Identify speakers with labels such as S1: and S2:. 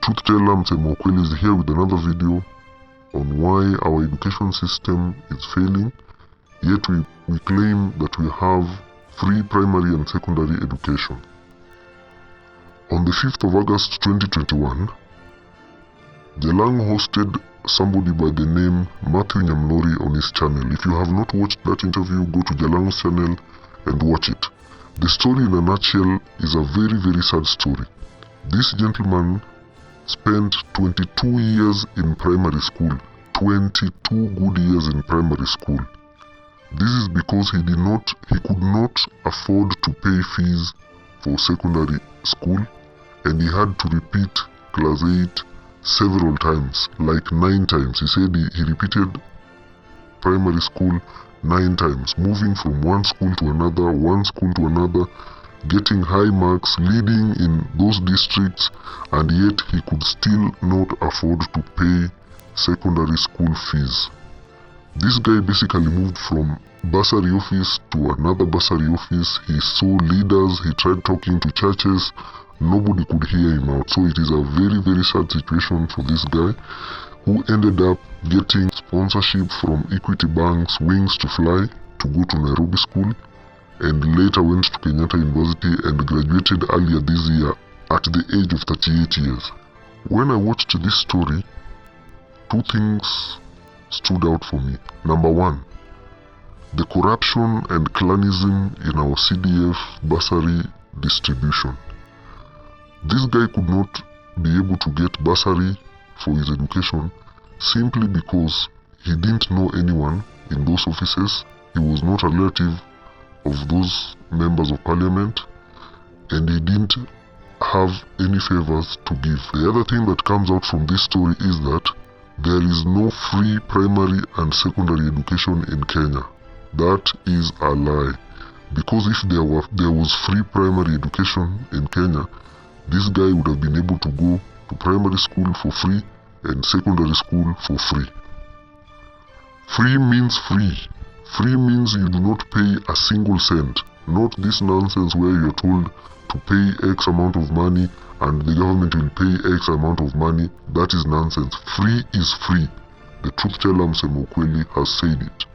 S1: truth teller Msema Ukweli is here with another video on why our education system is failing, yet we claim that we have free primary and secondary education. On the 5th of August 2021, Jalang hosted somebody by the name Matthew Nyamlori on his channel. If you have not watched that interview, go to Jalang's channel and watch it. The story in a nutshell is a very, very sad story. This gentleman spent 22 years in primary school. 22 good years in primary school. This is because he could not afford to pay fees for secondary school, and he had to repeat class 8 several times, like 9 times. He said he repeated primary school 9 times, moving from one school to another, getting high marks, leading in those districts, and yet he could still not afford to pay secondary school fees. This guy basically moved from bursary office to another bursary office. He saw leaders, he tried talking to churches, nobody could hear him out. So it is a very, very sad situation for this guy, who ended up getting sponsorship from Equity Bank's Wings to Fly to go to Nairobi school, and later went to Kenyatta University and graduated earlier this year at the age of 38 years. When I watched this story, two things stood out for me. Number one, the corruption and clanism in our CDF bursary distribution. This guy could not be able to get bursary for his education simply because he didn't know anyone in those offices. He was not a relative of those members of parliament, and he didn't have any favors to give. The other thing that comes out from this story is that there is no free primary and secondary education in Kenya. That is a lie. Because if there was free primary education in Kenya, this guy would have been able to go to primary school for free and secondary school for free. Free means free. Free means you do not pay a single cent. Not this nonsense where you're told to pay X amount of money and the government will pay X amount of money. That is nonsense. Free is free. The truth teller Msema Ukweli has said it.